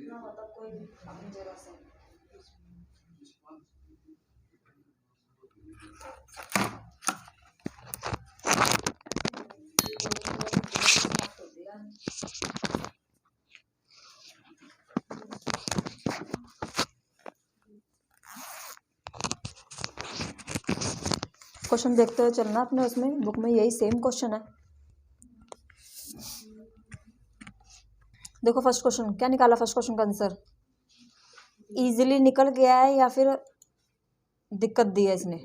मतलब कोई अपनी जगह से। क्वेश्चन देखते हुए चलना अपने, उसमें बुक में यही सेम क्वेश्चन है। देखो फर्स्ट क्वेश्चन क्या निकाला, फर्स्ट क्वेश्चन का आंसर इजीली निकल गया है या फिर दिक्कत दी है इसने।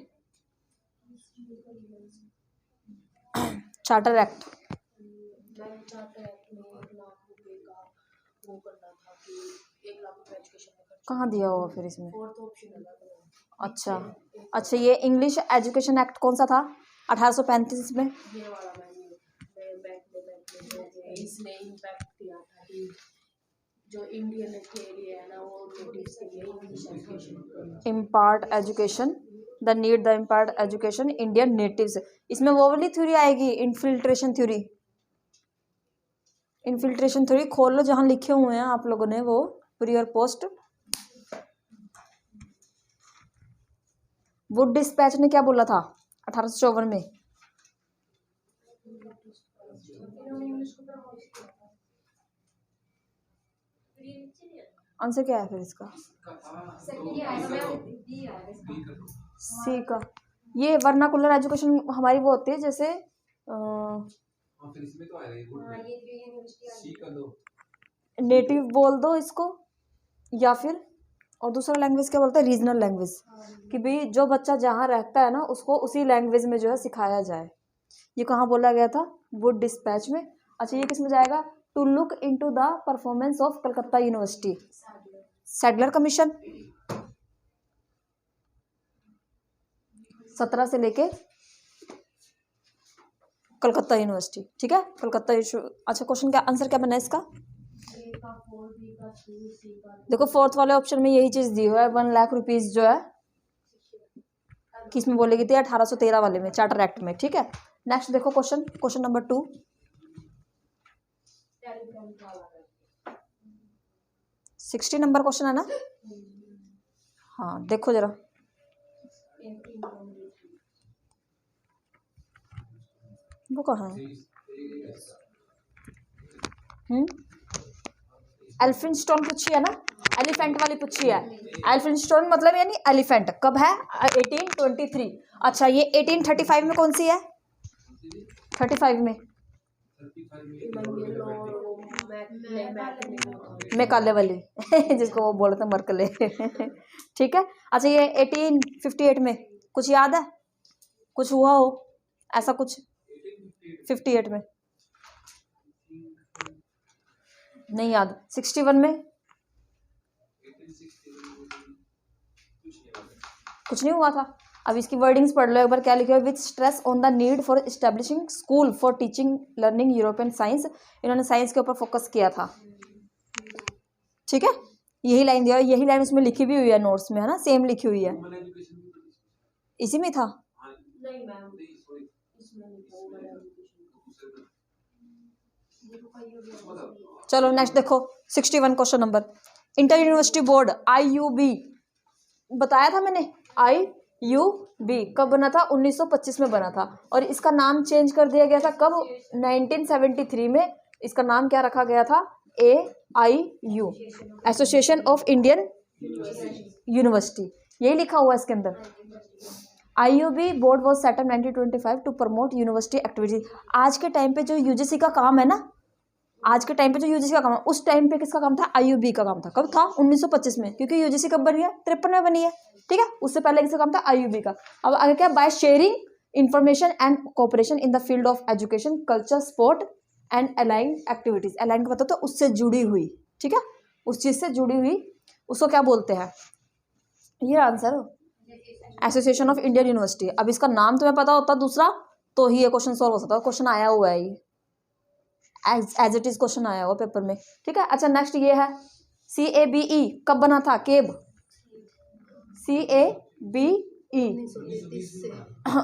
चार्टर एक्ट कहाँ दिया होगा फिर इसमें। अच्छा अच्छा, ये इंग्लिश एजुकेशन एक्ट कौन सा था 1835 में। इसने इम्पैक्ट किया था कि जो इंडियन थ्योरी है ना वो ब्रिटिश के लिए English education impart education the need the impart education Indian natives. इसमें वो वाली थ्योरी आएगी इन्फिल्ट्रेशन थ्योरी। इन्फिल्ट्रेशन थ्योरी खोल लो जहाँ लिखे हुए हैं आप लोगों ने वो प्री और पोस्ट। वुड डिस्पैच ने क्या बोला था 1854 में। आंसर क्या है फिर इसका, सी का। ये वर्नाकुलर एजुकेशन हमारी वो होती है जैसे नेटिव बोल दो इसको, या फिर और दूसरा लैंग्वेज क्या बोलते हैं रीजनल लैंग्वेज, कि भाई जो बच्चा जहाँ रहता है ना उसको उसी लैंग्वेज में जो है सिखाया जाए। ये कहाँ बोला गया था, वुड डिस्पैच में। अच्छा ये किस में जाएगा, to look into the performance of Calcutta university, Sadler commission 17 से लेके कलकत्ता यूनिवर्सिटी, ठीक है कलकत्ता। अच्छा क्वेश्चन क्या आंसर क्या बना है इसका। देखो फोर्थ वाले ऑप्शन में यही चीज दी हुआ है 1 लाख रुपीज जो है किस में बोलेगी थी 1813 वाले में चार्टर एक्ट में, ठीक है। नेक्स्ट देखो question, question number 2। 60 number question है ना। हाँ देखो जरा, वो कहाँ है। एलिफिंस्टोन पूछी है ना, एलिफेंट वाली पूछी है। एलिफिंस्टोन मतलब यानी एलिफेंट कब है 1823। अच्छा ये 1835 में कौन सी है 35 में मैकाले वाली जिसको वो बोलते हैं मरकले ठीक है। अच्छा ये 1858 में कुछ याद है, कुछ हुआ हो ऐसा कुछ 58 में नहीं याद। 61 में कुछ नहीं हुआ था। अब इसकी वर्डिंग्स पढ़ लो एक बार क्या लिखा है, with stress on the need for establishing school for teaching learning European science. इन्होंने साइंस के ऊपर फोकस किया था, ठीक है। यही लाइन दिया, यही लाइन उसमें लिखी भी हुई है नोट्स में है ना, सेम लिखी हुई है। इसी में था नहीं मैम, चलो नेक्स्ट देखो 61 question number. Inter university board IUB बताया था मैंने, IUB कब बना था 1925 में बना था। और इसका नाम चेंज कर दिया गया था कब 1973 में। इसका नाम क्या रखा गया था AIU, association of Indian university, यही लिखा हुआ है इसके अंदर। IUB board was set up 1925 to promote university activities. आज के टाइम पे जो UGC का काम है ना, आज के टाइम पे जो UGC का काम है उस टाइम पे किसका काम था IUB का काम था। कब था 1925 में, क्योंकि UGC कब बनी है 53 में बनी है, ठीक है। उससे पहले किसका काम था IUB का। अब आगे क्या, by sharing information and cooperation in the field of education culture sport and aligned activities. Aligned का मतलब तो उससे जुड़ी हुई, ठीक है, उस चीज से जुड़ी हुई उसको क्या बोलते हैं। ये answer association of Indian university. अब इसका नाम तुम्हें पता होता दूसरा तो ही ये क्वेश्चन सॉल्व हो सकता है। क्वेश्चन आया हुआ है ये एज इट इज क्वेश्चन आया हुआ पेपर में, ठीक है। अच्छा नेक्स्ट ये है CABE कब बना था, केब CABE ई 1933 से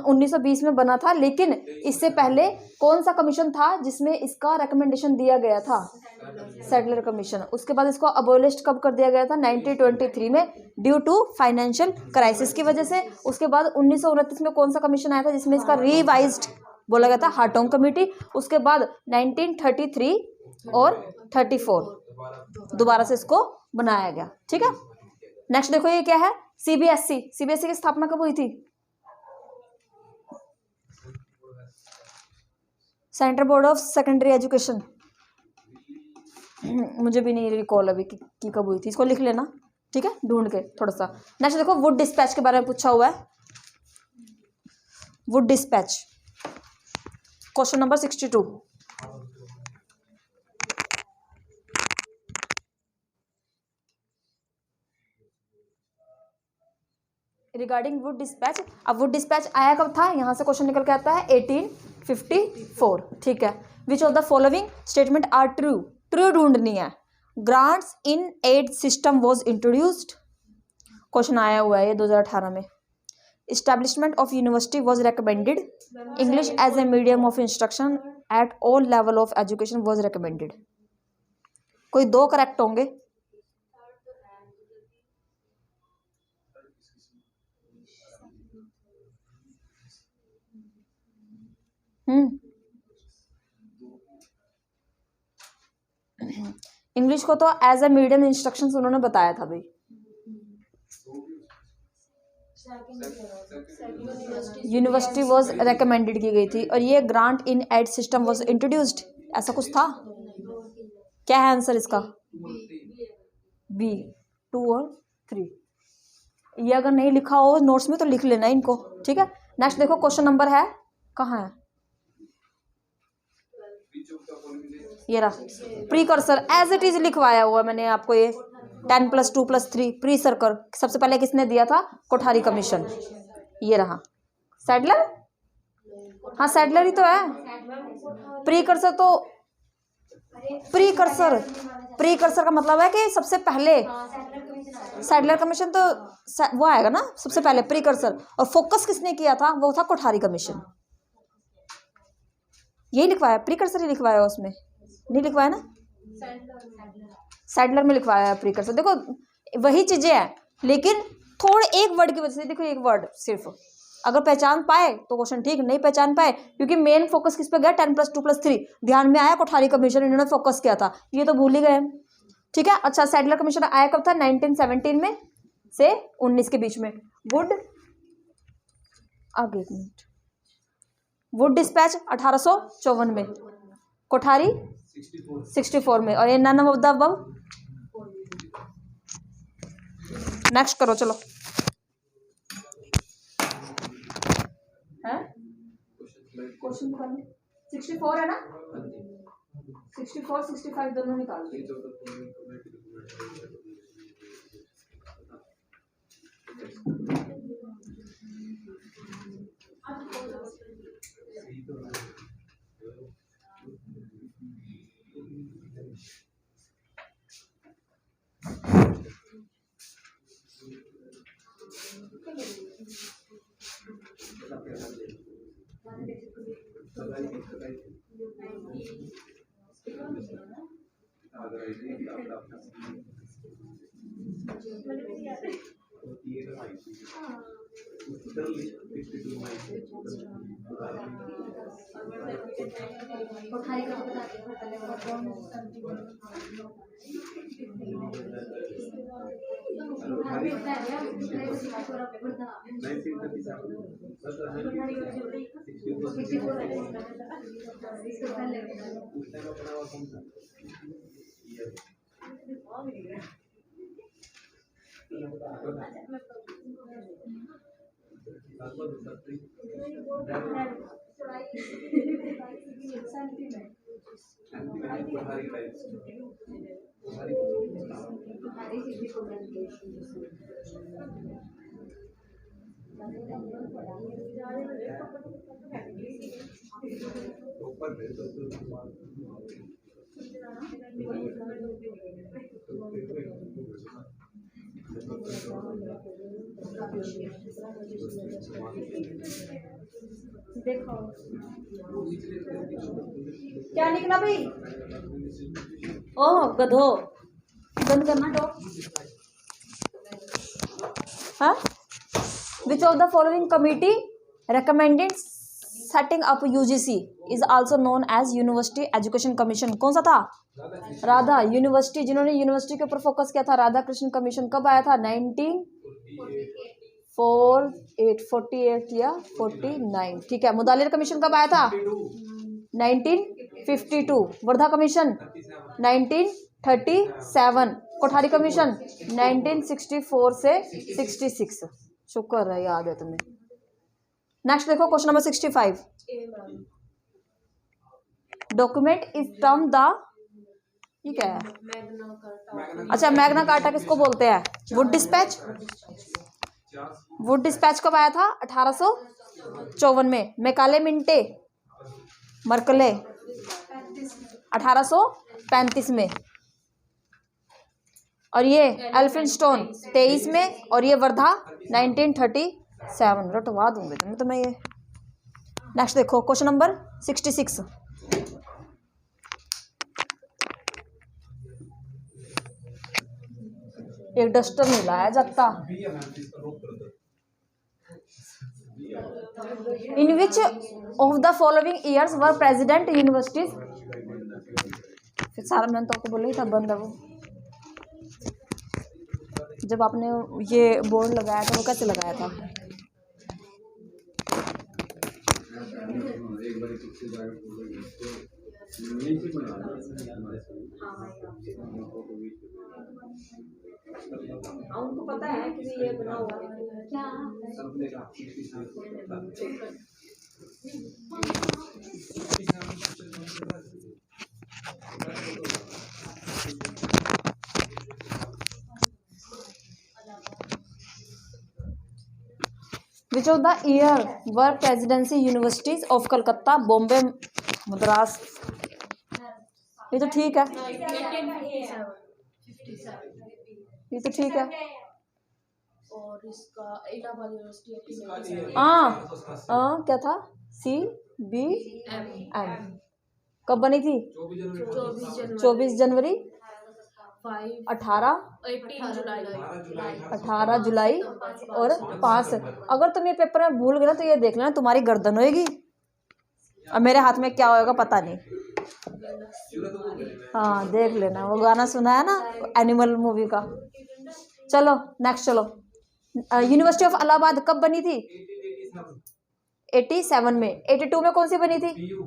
1920 में बना था, लेकिन इससे पहले कौन सा कमीशन था जिसमें इसका रिकमेंडेशन दिया गया था? Sadler commission. उसके बाद इसको अबोलिश कब कर दिया गया था? 1923 में, ड्यू टू फाइनेंशियल क्राइसिस की वजह से। उसके बाद 1929 में कौन सा कमीशन आया था जिसमें इसका रिवाइज्ड बोला गया था? हार्टोंग कमेटी। उसके बाद 1933 और 34 दोबारा से इसको बनाया गया। ठीक है, नेक्स्ट देखो ये क्या है? सीबीएसई। सीबीएसई की स्थापना कब हुई थी? Central board of secondary education. मुझे भी नहीं रिकॉल अभी कि कब हुई थी, इसको लिख लेना, ठीक है, ढूंढ के थोड़ा सा। नेक्स्ट देखो वुड डिस्पैच के बारे में पूछा हुआ है। Wood dispatch, question number 62। Regarding Wood dispatch. अब वुड डिस्पैच आया कब था? यहाँ से क्वेश्चन निकल के आता है 1854। ठीक है, which of the following statement are true? True ढूंढनी है। Grants in aid system was introduced, question आया हुआ है ये 2018 में। Establishment of university was recommended. English as a medium of instruction at all level of education was recommended. कोई दो correct होंगे। इंग्लिश को तो एज ए मीडियम इंस्ट्रक्शंस उन्होंने बताया था भाई। यूनिवर्सिटी वॉज रिकमेंडेड की गई थी, और ये grant in aid system was introduced, ऐसा कुछ था। क्या है आंसर इसका? बी, 2 और 3। ये अगर नहीं लिखा हो नोट्स में तो लिख लेना इनको, ठीक है। नेक्स्ट देखो क्वेश्चन नंबर है, कहाँ है ये रहा, प्रीकर्सर एज इट इज लिखवाया हुआ मैंने आपको। ये 10 + 2 + 3 प्री सर्कल सबसे पहले किसने दिया था? कोठारी कमीशन। ये रहा सैडलर, हाँ सैडलर ही तो है। प्रीकर्सर तो प्रीकर्सर का मतलब है कि सबसे पहले। सैडलर कमीशन तो वो आएगा ना सबसे पहले, प्रीकर्सर। और फोकस किसने किया था? वो था कोठारी कमीशन। यही लिखवाया, प्रीकर्सर ही लिखवाया, उसमें नहीं लिखवाया ना, सैडलर में लिखवाया है प्रीकर्सर। देखो वही चीजें हैं, लेकिन थोड़े एक वर्ड की वजह से, देखो एक वर्ड सिर्फ अगर पहचान पाए तो क्वेश्चन ठीक, नहीं पहचान पाए क्योंकि मेन फोकस किस पे गया? 10 + 2 + 3 ध्यान में आया, कोठारी कमीशन इन्होंने फोकस किया था, ये तो भूल ही गए, ठीक है। अच्छा, सैडलर कमीशन आया कब था? 1917 में से 19 के बीच में। वुड, आगे एक मिनट, वुड डिस्पैच 1854 में, कोठारी 64 में, और ये none of the above. Next करो चलो, है क्वेश्चन 64 है ना, 64 65 दोनों निकाल दो। देखो क्या निकला भाई? ओह गधो, बंद करना डो। हाँ, विच of the following committee recommended setting up UGC is also known as university education commission? कौन सा था? राधा यूनिवर्सिटी, जिन्होंने यूनिवर्सिटी के ऊपर फोकस किया था। राधा कृष्ण कमीशन कब आया था? 1948 या 49, ठीक है। मुदालिर कमीशन कब आया था? 1952। वर्धा कमीशन 1937। कोठारी कमीशन 1964 से 66। शुक्र है याद है तुम्हें। नेक्स्ट देखो question number 65। Document is term the, ये क्या है? अच्छा, मैग्ना कार्टा किसको बोलते हैं? Wood dispatch. वुड डिस्पैच कब आया था? 1854 में। मैकाले मिंटे मर्कले 1835 में। और ये एल्फिंस्टोन 23 में। और ये वर्धा 1937। रटवा दूंगे तुम्हें ये। नेक्स्ट देखो क्वेश्चन नंबर 66। एक डस्टर नहीं लाया जाता। In which of the following years were president universities? फिर सारा मैंने तो आपको बोला ही था, बंद है वो। जब आपने ये बोर्ड लगाया था वो कैसे लगाया था? उनको पता है कि ये बना हुआ क्या? Which of the year were presidency universities of Calcutta, Bombay, Madras? ये तो ठीक है, ये तो ठीक है। और इसका इलाहाबाद यूनिवर्सिटी क्या था? CBM कब बनी थी? 24 जनवरी 18 जुलाई और 5। अगर तुम ये पेपर में भूल गए ना तो ये देख लेना तुम्हारी गर्दन होएगी। अब मेरे हाथ में क्या होएगा पता नहीं। हाँ देख लेना, वो गाना सुना है ना एनिमल मूवी का। चलो नेक्स्ट चलो। यूनिवर्सिटी ऑफ इलाहाबाद कब बनी थी? 87 में। 82 में कौन सी बनी थी?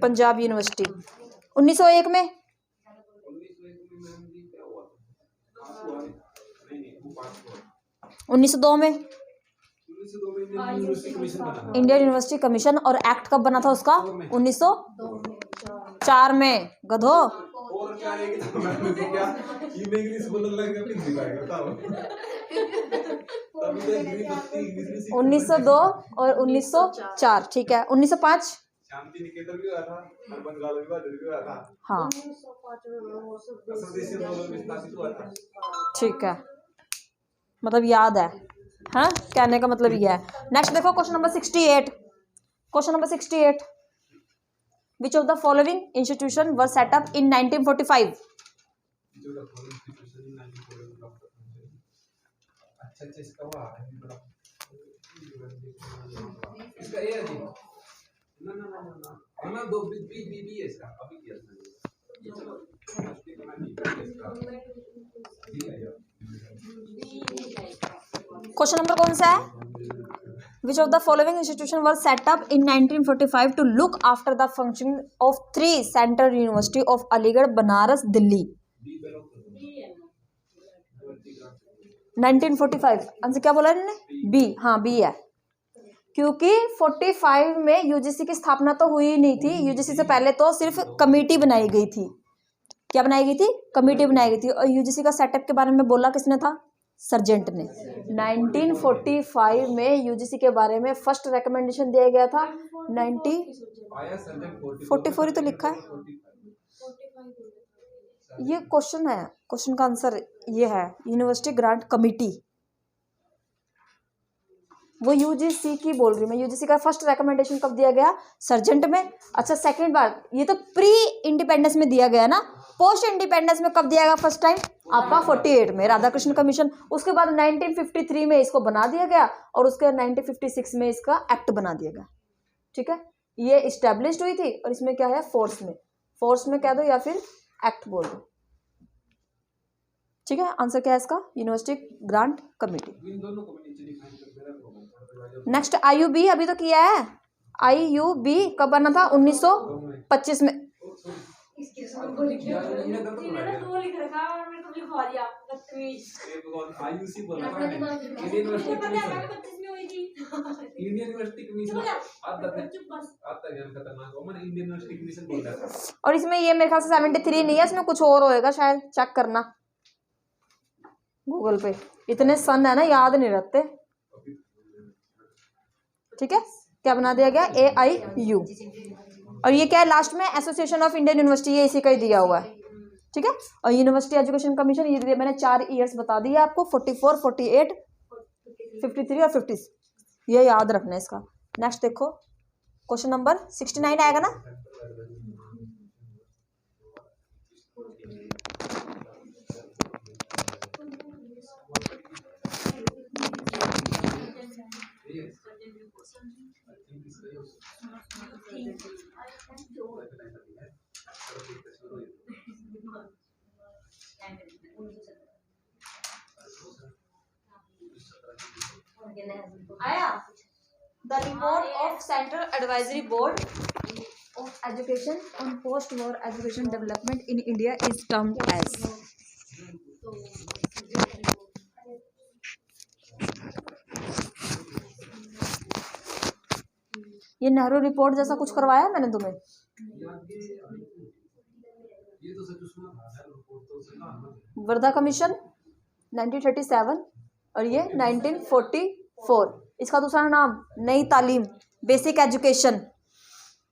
पंजाब यूनिवर्सिटी। 1901 में? 1902 में? Indian university commission. और एक्ट कब बना था उसका? 1904 में। गधो 1902 और 1904, ठीक है। 1905? शांति निकेतन भी हुआ था, बंगाल विवाद भी हुआ था। हाँ ठीक है, मतलब याद है। हाँ कहने का मतलब ये है। नेक्स्ट देखो question number 68। Question number 68। Which of the following institution were set up in 1945? Question number कौन सा है? Which of the following institution were set up in 1945 to look after the function of 3 central university of Aligarh, Banaras, Delhi? 1945 answer क्या बोला इन्होंने? B. हाँ B है, क्योंकि 45 में यूजीसी की स्थापना तो हुई ही नहीं थी। यूजीसी से पहले तो सिर्फ कमेटी बनाई गई थी। क्या बनाई गई थी? कमेटी बनाई गई थी। और यूजीसी का सेटअप के बारे में बोला किसने था? सर्जेंट ने। 1945 में यूजीसी के बारे में फर्स्ट रिकमेंडेशन दिया गया था। 44 ही तो लिखा है। ये क्वेश्चन है, क्वेश्चन का आंसर ये है यूनिवर्सिटी ग्रांट कमिटी। वो यूजीसी की बोल रही मैं, यूजीसी का फर्स्ट रिकमेंडेशन कब दिया गया? सर्जेंट में। अच्छा सेकंड बार, ये तो प्री इंडिपेंडेंस में दिया गया ना, पोस्ट इंडिपेंडेंस में कब दिया गया फर्स्ट टाइम? आपका 48 में राधाकृष्ण कमीशन। उसके बाद 1953 में इसको बना दिया गया और उसके 1956 में इसका एक्ट बना दिया गया। ठीक है, ये इस्टेब्लिश्ड हुई थी और इसमें क्या है फोर्स में कह दो या फिर एक्ट बोल दो। ठीक है, आंसर क्या है इसका? University grant committee. नेक्स्ट आईयूबी अभी तो किया है। आईयूबी कब बना था? 1925 में। और इसमें ये मेरे ख्याल से 73 नहीं है, इसमें कुछ और होएगा शायद, चेक करना गूगल पे। इतने सन है ना, याद नहीं रहते। ठीक है, क्या बना दिया गया? AIU। और ये क्या है लास्ट में? एसोसिएशन ऑफ इंडियन यूनिवर्सिटी, ये इसी का ही दिया हुआ है। ठीक है, और यूनिवर्सिटी एजुकेशन कमीशन ये मैंने 4 ईयर्स बता दिया आपको, 44, 48, 53 और 50। ये याद रखना है इसका। नेक्स्ट देखो, क्वेश्चन नंबर 69 आएगा ना। आया the report of central advisory board of education on post war education development in India is termed as. ये नेहरू रिपोर्ट जैसा कुछ करवाया मैंने तुम्हें? वर्धा कमीशन 1937 और ये 1944। इसका दूसरा नाम नई तालीम, बेसिक एजुकेशन।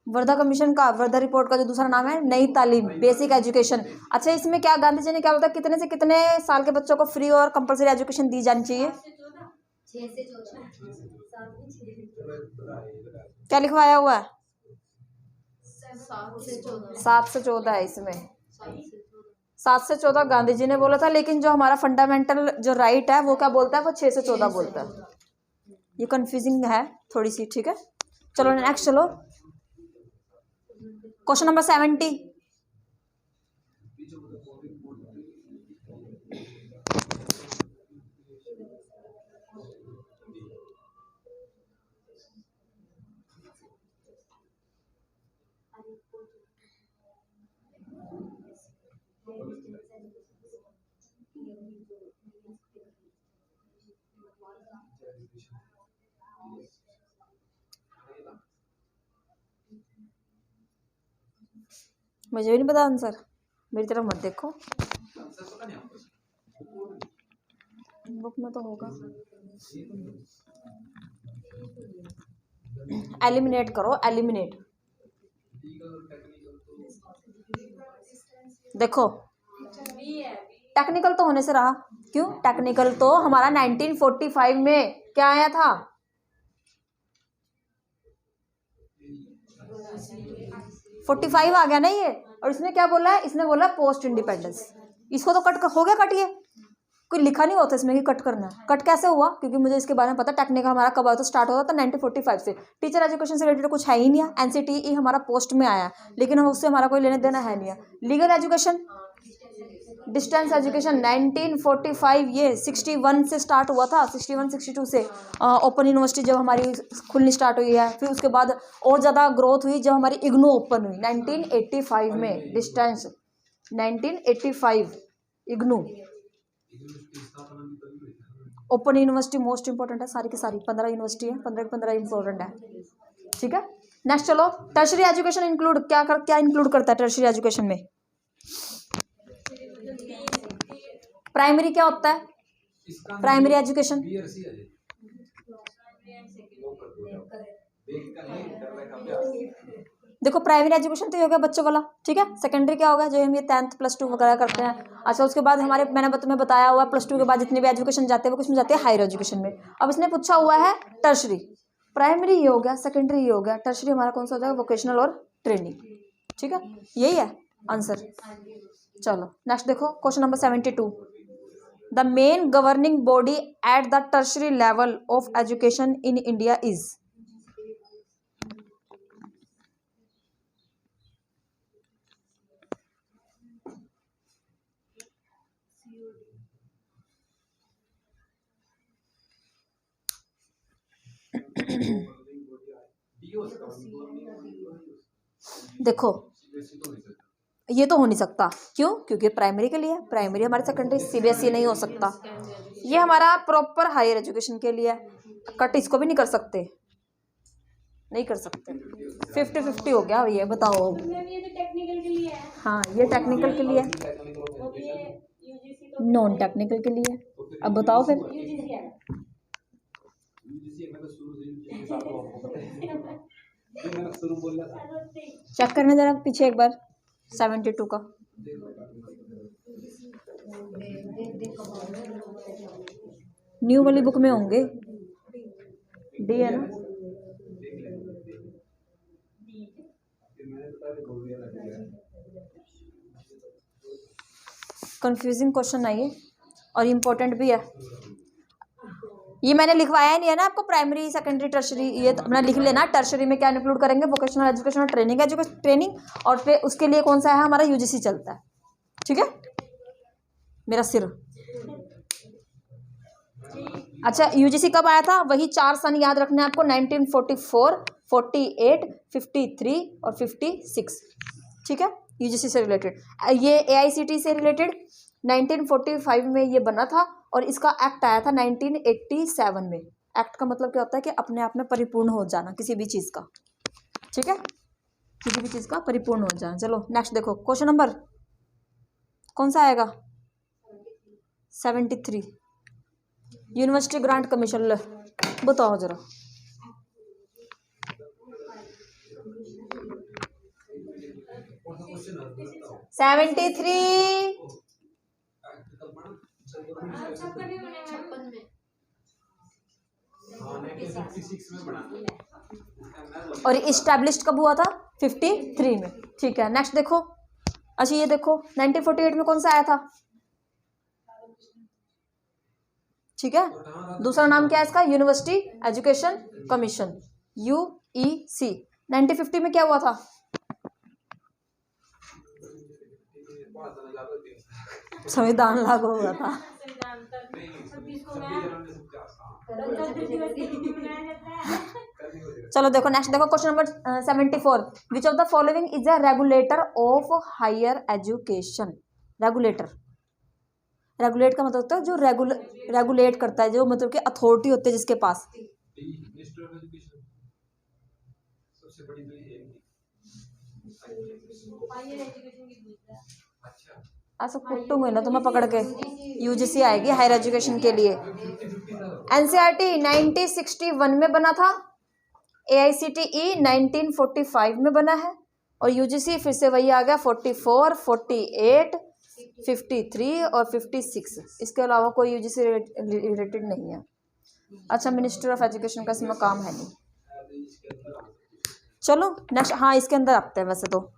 वर्धा कमीशन का, वर्धा रिपोर्ट का जो दूसरा नाम है नई तालीम, बेसिक एजुकेशन। अच्छा, इसमें क्या गांधी जी ने क्या बोला, कितने से कितने साल के बच्चों को फ्री और कंपलसरी एजुकेशन दी जानी चाहिए? 6 से 14। क्या लिखवाया हुआ है? 7 से 14 है इसमें। 7 से 14 गांधी जी ने बोला था, लेकिन जो हमारा फंडामेंटल जो राइट है वो क्या बोलता है? वो 6 से 14 बोलता है। ये कंफ्यूजिंग है थोड़ी सी। ठीक है, चलो नेक्स्ट चलो, क्वेश्चन नंबर 70। मुझे भी नहीं पता आंसर, मेरी तरफ मत देखो, बुक में तो होगा। एलिमिनेट करो, एलिमिनेट। देखो टेक्निकल तो होने से रहा, क्यों? टेक्निकल तो हमारा 1945 में क्या आया था? फोर्टी 45 आ गया ना ये। और इसने क्या बोला है? इसने बोला पोस्ट इंडिपेंडेंस। इसको तो कट हो गया, कट। ये कोई लिखा नहीं होता इसमें कि कट करना है। कट कैसे हुआ? क्योंकि मुझे इसके बारे में पता, टेक्निकल हमारा कब आया तो स्टार्ट होता था 1945 से। टीचर एजुकेशन से रिलेटेड कुछ है ही नहीं है। NCTE हमारा पोस्ट में आया, लेकिन हम उससे हमारा कोई लेने देना है नहीं है। लीगल एजुकेशन, डिस्टेंस एजुकेशन 1945, ये 61 से स्टार्ट हुआ था, 61-62 से ओपन यूनिवर्सिटी जब हमारी खुलनी स्टार्ट हुई है। फिर उसके बाद और ज़्यादा ग्रोथ हुई जब हमारी इग्नू ओपन हुई 1985 में। Distance 1985 IGNOU open university most important है, सारी की सारी 15 यूनिवर्सिटी है, 15 की 15 इंपॉर्टेंट है। ठीक है, नेक्स्ट चलो, टर्शरी एजुकेशन इंक्लूड क्या इंक्लूड करता है टर्शरी एजुकेशन में? प्राइमरी क्या होता है? प्राइमरी एजुकेशन देखो प्राइमरी एजुकेशन तो ये हो गया बच्चों वाला, ठीक है। सेकेंडरी क्या होगा, जो हम ये 10th +2 वगैरह करते हैं। अच्छा उसके बाद हमारे मैंने तुम्हें बताया हुआ +2 के बाद जितने भी एजुकेशन जाते हैं वो किसमें जाते हैं, हायर एजुकेशन में। अब इसने पूछा हुआ है टर्शरी, प्राइमरी ये हो गया, सेकेंडरी ये हो गया, टर्शरी हमारा कौन सा हो जाएगा, वोकेशनल और ट्रेनिंग, ठीक है। यही है आंसर। चलो नेक्स्ट देखो question number 72। The main governing body at the tertiary level of education in India is. देखो ये तो हो नहीं सकता, क्यों, क्योंकि प्राइमरी के लिए, प्राइमरी हमारे सेकेंडरी सीबीएसई नहीं हो सकता। ये हमारा प्रॉपर हायर एजुकेशन के लिए, कट इसको भी नहीं कर सकते, नहीं कर सकते। 50-50 हो गया ये, बताओ। हाँ ये टेक्निकल के लिए, नॉन टेक्निकल के लिए। अब बताओ फिर। चेक करना जरा पीछे एक बार 72 का। न्यू वाली बुक में होंगे, डी है ना। कंफ्यूजिंग क्वेश्चन है ये और इम्पोर्टेंट भी है। ये मैंने लिखवाया नहीं है ना आपको, प्राइमरी सेकेंडरी टर्शरी, ये तो अपना लिख लेना। टर्शरी में क्या इंक्लूड करेंगे, वोकेशनल एजुकेशन और ट्रेनिंग, और फिर उसके लिए कौन सा है हमारा, यूजीसी चलता है, ठीक है। मेरा सिर। अच्छा यूजीसी कब आया था, वही 4 सन याद रखना है आपको, 1944, 48, 53 और 56, ठीक है। यूजीसी से रिलेटेड, ये एआईसीटी से रिलेटेड 1945 में ये बना था, और इसका एक्ट आया था 1987 में। एक्ट का मतलब क्या होता है कि अपने आप में परिपूर्ण हो जाना किसी भी चीज़ का, ठीक है, किसी भी चीज़ का परिपूर्ण हो जाना। चलो नेक्स्ट देखो क्वेश्चन नंबर कौन सा आएगा, 73। यूनिवर्सिटी ग्रांट कमीशन, बताओ जरा। सेवेंटी थ्री और इस्टेब्लिश्ड कब हुआ था, 53 में, ठीक है। नेक्स्ट देखो, अच्छा ये देखो 1948 में कौन सा आया था, ठीक है। दूसरा नाम क्या है इसका, यूनिवर्सिटी एजुकेशन कमीशन, यूईसी। 1950 में क्या हुआ था, संविधान लागू हुआ था। चलो देखो नेक्स्ट देखो question number 74। Which of the following is a regulator of higher education. Regulator, regulate का मतलब होता है जो रेगुलेट करता है, जो मतलब कि अथॉरिटी होती है जिसके पास। ऐसा कुट्टू में ना तुम्हें पकड़ के, यूजीसी आएगी हायर एजुकेशन के लिए। एनसीईआरटी 1961 में बना था, एआईसीटीई 1945 में बना है, और यूजीसी फिर से वही आ गया 44, 48, 53 और 56। इसके अलावा कोई यूजीसी रिलेटेड नहीं है। अच्छा मिनिस्टर ऑफ एजुकेशन का इसमें काम है नहीं। चलो नेक्स्ट, हाँ इसके अंदर आते हैं वैसे तो।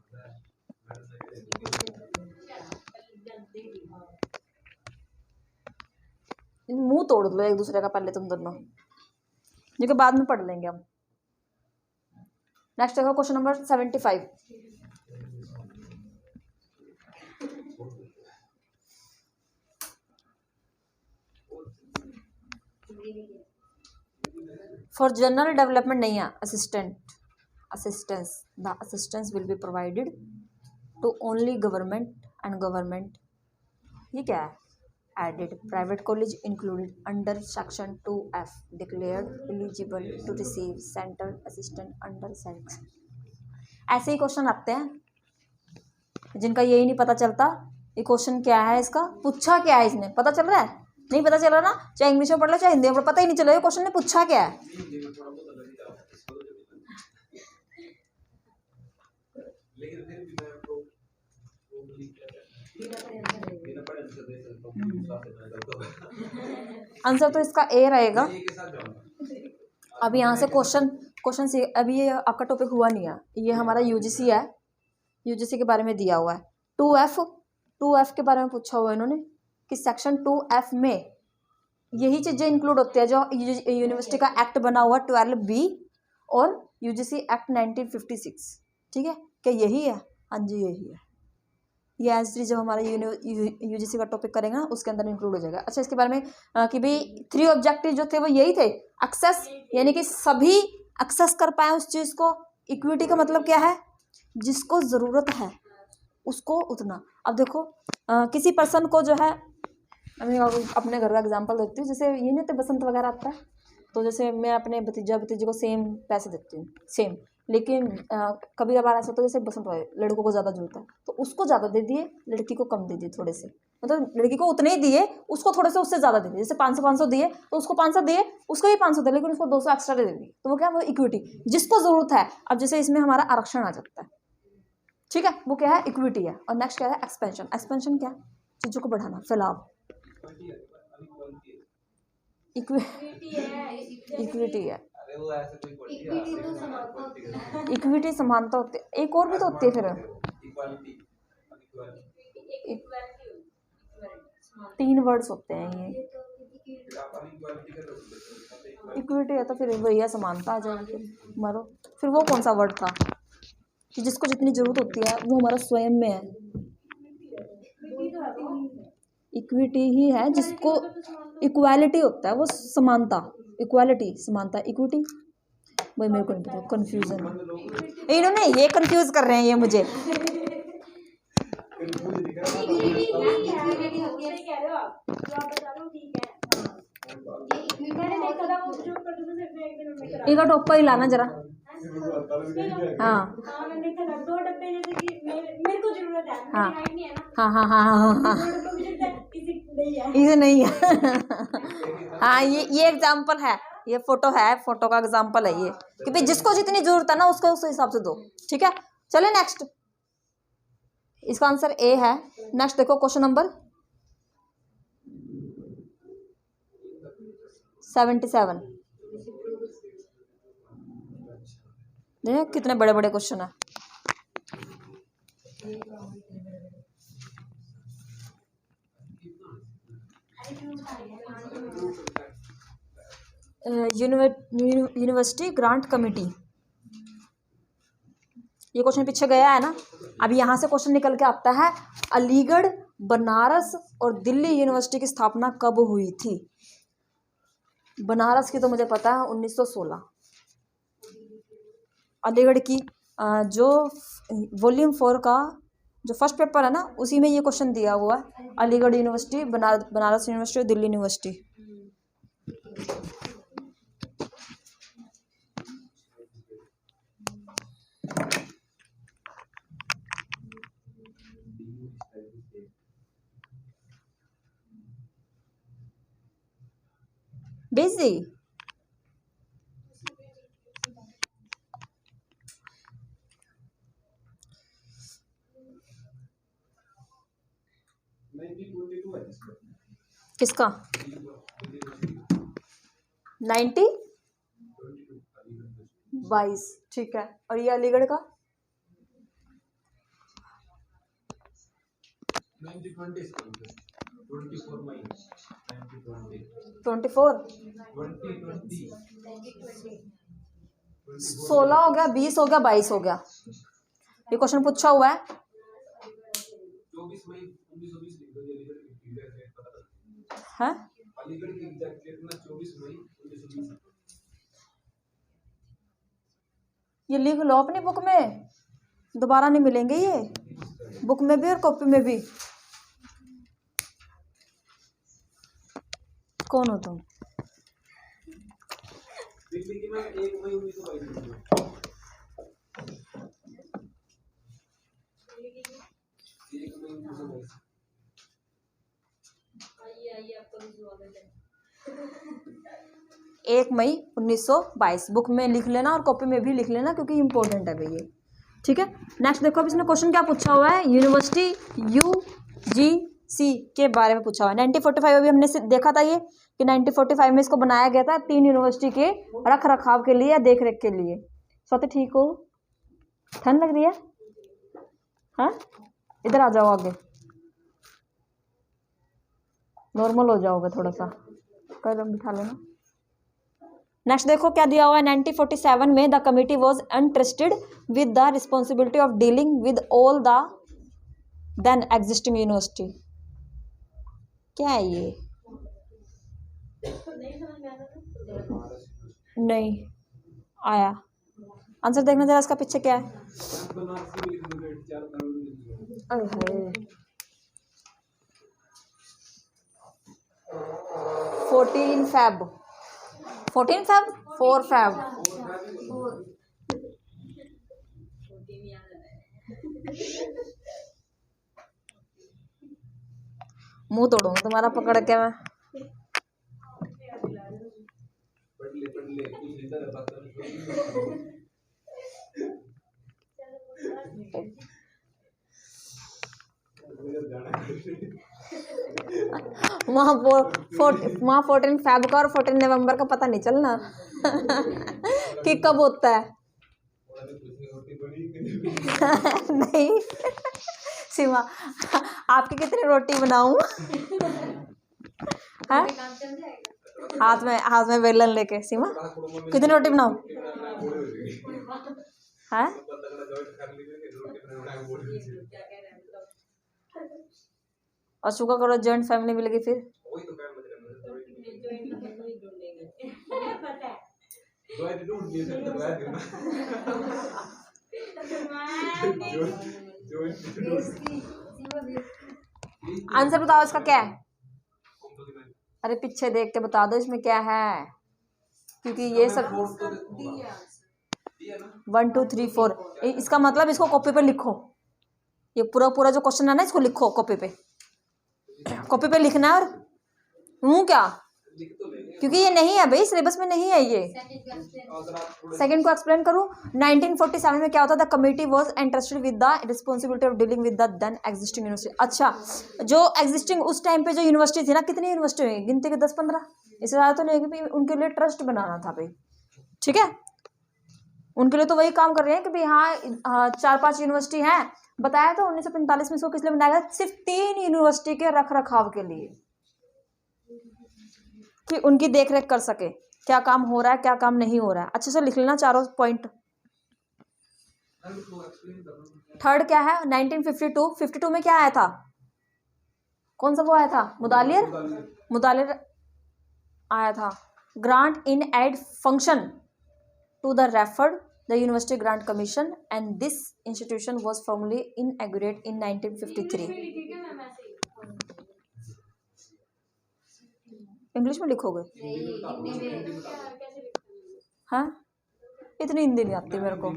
मुंह तोड़ लो एक दूसरे का पहले तुम दोनों, जो कि बाद में पढ़ लेंगे हम। नेक्स्ट देखो question number 75। For general development नहीं है, assistance, the assistance will be provided to only government and government, ये क्या है, aided private college included under section 2F declared eligible to receive central assistant under section. ऐसे ही question आते हैं जिनका यही नहीं पता चलता ये क्वेश्चन क्या है, इसका पूछा क्या है इसने, पता चल रहा है, नहीं पता चल रहा ना, चाहे इंग्लिश में पढ़ लो चाहे हिंदी में, पता ही नहीं चल रहा क्वेश्चन ने पूछा क्या है। आंसर तो इसका ए रहेगा। अभी यहाँ से क्वेश्चन से अभी ये आपका टॉपिक हुआ नहीं है, ये हमारा यूजीसी है, यूजीसी के बारे में दिया हुआ है। 2F के बारे में पूछा हुआ है इन्होंने कि सेक्शन 2F में यही चीज़ें इंक्लूड होती है जो यूनिवर्सिटी का एक्ट बना हुआ 12B और यूजीसी एक्ट 1956। ठीक है, क्या यही है? हाँ जी यही है। ये एज जब हमारा यूजीसी का टॉपिक करेंगे ना उसके अंदर इंक्लूड हो जाएगा। अच्छा, इसके बारे में कि भाई 3 ऑब्जेक्टिव जो थे वो यही थे, एक्सेस यानी कि सभी एक्सेस कर पाए उस चीज़ को। इक्विटी का मतलब क्या है? जिसको ज़रूरत है उसको उतना। अब देखो किसी पर्सन को जो है, मैं अपने घर का एग्जांपल देती हूँ। जैसे ये नहीं होते बसंत वगैरह आता है, तो जैसे मैं अपने भतीजे को सेम पैसे देती हूँ, सेम, लेकिन कभी कभार ऐसा होता है जैसे बसंत वाले लड़कों को ज़्यादा जरूरत है तो उसको ज़्यादा दे दिए, लड़की को कम दे दिए थोड़े से, मतलब लड़की को उतने ही दिए, उसको थोड़े से उससे ज़्यादा दे दिए। जैसे 500 दिए तो उसको 500 दिए, उसको भी 500 दिए, लेकिन उसको 200 एक्स्ट्रा दे दिए। तो वो क्या, वो इक्विटी, जिसको ज़रूरत है। अब जैसे इसमें हमारा आरक्षण आ जाता है, ठीक है, वो क्या है? इक्विटी है। और नेक्स्ट क्या है? एक्सपेंशन। एक्सपेंशन क्या? चीज़ों को बढ़ाना, फैलाव। इक्विटी है, इक्विटी समानता होती है। एक और भी तो होती है फिर, 3 वर्ड्स होते हैं ये। इक्विटी है तो फिर वही है, समानता आ जाएगी। फिर मारो, फिर वो कौन सा वर्ड था कि जिसको जितनी जरूरत होती है वो हमारा स्वयं में है। इक्विटी ही है जिसको इक्वालिटी होता है, वो समानता, इक्वालिटी समानता, इक्विटी। भाई मेरे को नहीं पता, कन्फ्यूजन है, इन्होंने ये कंफ्यूज कर रहे हैं ये मुझे। एक टोपा ही लाना जरा। हाँ हाँ हाँ हाँ हाँ हाँ इसे नहीं है। हाँ ये एग्जाम्पल है, ये फोटो है, फोटो का एग्जाम्पल है ये कि भाई जिसको जितनी जरूरत है ना उसको उस हिसाब से दो। ठीक है, चले नेक्स्ट। इसका आंसर ए है। नेक्स्ट देखो क्वेश्चन नंबर 77। देखो कितने बड़े बड़े क्वेश्चन है। यूनिवर्सिटी ग्रांट कमेटी, ये क्वेश्चन पीछे गया है ना। अभी यहाँ से क्वेश्चन निकल के आता है, अलीगढ़, बनारस और दिल्ली यूनिवर्सिटी की स्थापना कब हुई थी? बनारस की तो मुझे पता है 1916। अलीगढ़ की जो वॉल्यूम 4 का जो फर्स्ट पेपर है ना उसी में ये क्वेश्चन दिया हुआ है, अलीगढ़ यूनिवर्सिटी, बनारस यूनिवर्सिटी और दिल्ली यूनिवर्सिटी। बिजी किसका? 22। ठीक है, और ये अलीगढ़ का 24। 16 हो गया, 20 हो गया, 22 हो गया। ये क्वेश्चन पूछा हुआ है। है ये लिख लो अपनी बुक में, दोबारा नहीं मिलेंगे ये, बुक में भी और कॉपी में भी। कौन हो तुम? एक मई 1922 बुक में लिख लेना और कॉपी में भी लिख लेना क्योंकि इम्पोर्टेंट है भैया। ठीक है, नेक्स्ट देखो अब इसने क्वेश्चन क्या पूछा हुआ है। यूनिवर्सिटी UGC सी के बारे में पूछा हुआ है। 1945 अभी हमने देखा था ये कि 1945 में इसको बनाया गया था 3 यूनिवर्सिटी के रख रखाव के लिए या देख रेख के लिए। स्वाति ठीक हो? ठंड लग रही है? हाँ, इधर आ जाओ, आगे नॉर्मल हो जाओगे थोड़ा सा, कदम बिठा लेना। नेक्स्ट देखो क्या दिया हुआ है। 1947 में the committee was entrusted with the responsibility of dealing with all the then existing university. क्या है ये? नहीं आया आंसर, देखना जरा इसका पीछे क्या है। अरे हाय, 14 Feb 4 Feb। मुंह तोड़ूंगा तुम्हारा पकड़ के मैं। वहाँ 14 Feb का और 14 नवंबर का पता नहीं चलना कि कब होता है। नहीं सीमा, आपकी कितनी रोटी बनाऊं? हाथ में बेलन लेके। सीमा कितनी रोटी बनाऊं? है और शुक्र करो जॉइंट फैमिली मिल गई फिर। आंसर बताओ इसका क्या है? अरे पीछे देख के बता दो इसमें क्या है, क्योंकि ये सब 1 2 3 4 इसका मतलब इसको कॉपी पे लिखो। ये पूरा जो क्वेश्चन है ना, इसको लिखो कॉपी पे लिखना है। और हूँ क्या, क्योंकि ये नहीं है भाई, सिलेबस में नहीं है ये। सेकंड को एक्सप्लेन करूँ। 1947 में क्या होता था? The committee was entrusted with the responsibility of dealing with the then existing university. अच्छा, जो एग्जिस्टिंग उस टाइम पे जो यूनिवर्सिटी थी ना, कितनी यूनिवर्सिटी हुई? गिनती के 10-15, इससे ज़्यादा तो नहीं है, क्योंकि उनके लिए ट्रस्ट बनाना था भाई। ठीक है, उनके लिए तो वही काम कर रहे हैं कि भाई हाँ 4-5 यूनिवर्सिटी हैं। बताया तो 1945 में इसको किस लिए बनाया गया? सिर्फ 3 यूनिवर्सिटी के रख रखाव के लिए, कि उनकी देखरेख कर सके, क्या काम हो रहा है क्या काम नहीं हो रहा है। अच्छे से लिख लेना चारों पॉइंट। थर्ड क्या है? 1952 में क्या आया था? कौन सा वो आया था? मुदालिर आया था। Grant in aid function to the referred the university grant commission and this institution was formally inaugurate in 1953। English में लिखोगे? हाँ, इतनी हिंदी नहीं आती मेरे को।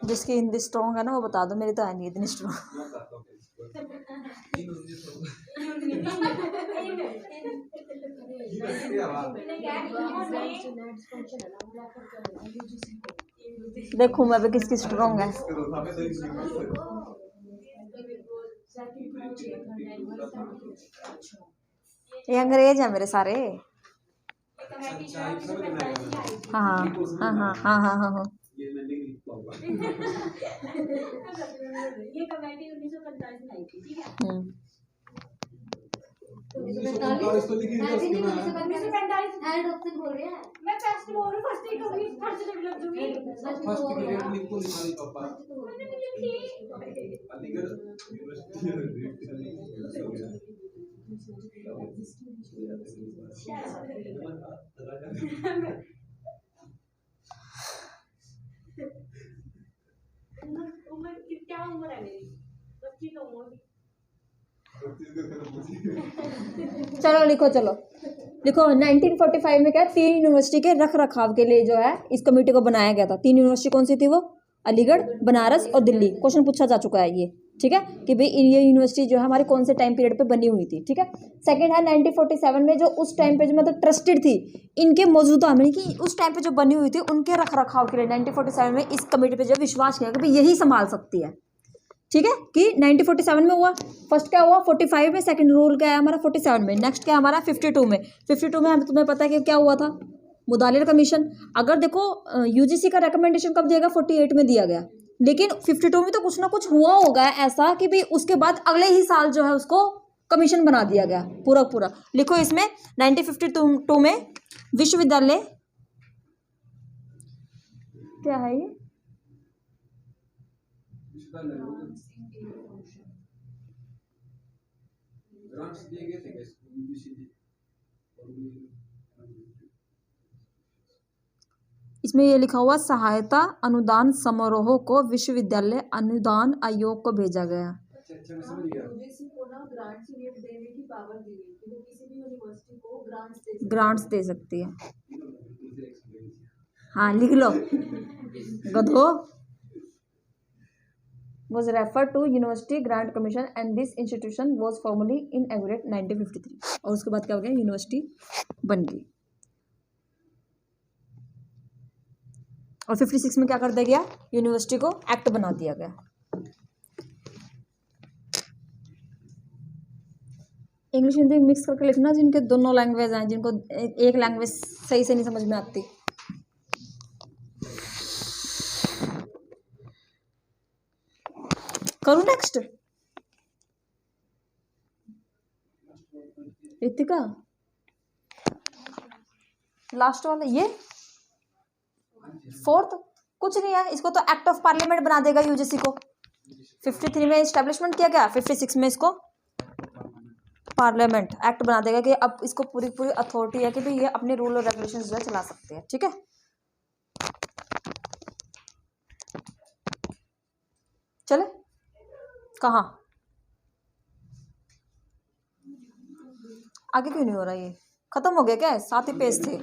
जिसकी हिंदी स्ट्रॉन्ग है ना वो बता दो, मेरी तो है नहीं इतनी स्ट्रॉन्ग। देखूं मैं भी किसकी स्ट्रॉन्ग है। ये अंग्रेज है मेरे सारे। हाँ हाँ हाँ हाँ हाँ हाँ हाँ। ये कमेटी 1945 में आई थी, ठीक है। 1945 तो लिखी थी उसके में। 1945 एंड ऑप्शन बोल रहे हैं। मैं फर्स्ट बोल रही हूं, फर्स्ट ही कभी थर्ड से लग दूंगी। फर्स्ट की डेट लिख तो निकाली पापा। मैंने नहीं लिखी। अलीगढ़ उम्र क्या उम्र है मेरी? 25 का उम्र। चलो लिखो 1945 में क्या 3 यूनिवर्सिटी के रख रखाव के लिए जो है इस कमेटी को बनाया गया था। 3 यूनिवर्सिटी कौन सी थी वो? अलीगढ़, बनारस और दिल्ली। क्वेश्चन पूछा जा चुका है ये। ठीक है, कि भाई ये यूनिवर्सिटी जो है हमारी कौन से टाइम पीरियड पे बनी हुई थी। ठीक है, सेकंड है 1947 में जो उस टाइम पे जो मतलब ट्रस्टेड थी, इनके मौजूदा में कि उस टाइम पे जो बनी हुई थी उनके रख रखाव के लिए 1947 में इस कमेटी पे जो विश्वास किया कि भाई यही संभाल सकती है। ठीक है, कि 1947 में हुआ, फर्स्ट क्या हुआ 45 में, सेकंड रूल क्या है हमारा 47 में, नेक्स्ट क्या हमारा 52 में। 52 में हमें तुम्हें पता है कि क्या हुआ था, मुदालिर कमीशन। अगर देखो यूजीसी का रिकमेंडेशन कब दिया गया 48 में दिया गया, लेकिन 52 में तो कुछ ना कुछ हुआ होगा ऐसा कि भाई उसके बाद अगले ही साल जो है उसको कमीशन बना दिया गया पूरा पूरा। लिखो इसमें 1952 में विश्वविद्यालय क्या है ये, इसमें ये लिखा हुआ सहायता अनुदान समारोह को विश्वविद्यालय अनुदान आयोग को भेजा गया। यूजीसी को ना ग्रांट्स देने की पावर दी गई कि वो किसी भी यूनिवर्सिटी को ग्रांट्स दे सकती है। हाँ लिख लो गधो। was referred to University Grant Commission and this institution was formally inaugurated 1953। और उसके बाद क्या हो गया, यूनिवर्सिटी बन गई। और 56 में क्या कर दिया गया, यूनिवर्सिटी को एक्ट बना दिया गया। इंग्लिश हिंदी मिक्स करके लिखना जिनके दोनों लैंग्वेज हैं, जिनको एक लैंग्वेज सही से नहीं समझ में आती। करूँ नेक्स्ट, रितिका लास्ट वाला ये फोर्थ, कुछ नहीं है, इसको तो एक्ट ऑफ पार्लियामेंट बना देगा यूजीसी को। 53 में एस्टेब्लिशमेंट किया गया, 56 में इसको पार्लियामेंट एक्ट बना देगा कि अब इसको पूरी पूरी अथॉरिटी है कि भाई ये अपने रूल और रेगुलेशंस जो है चला सकते हैं। ठीक है, चले कहाँ आगे क्यों नहीं हो रहा, ये खत्म हो गया क्या है, 7 ही पेज थे,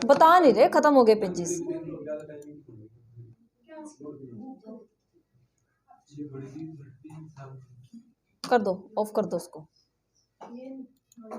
बता नहीं रहे खत्म हो गए पेजेस। कर दो, ऑफ कर दो उसको।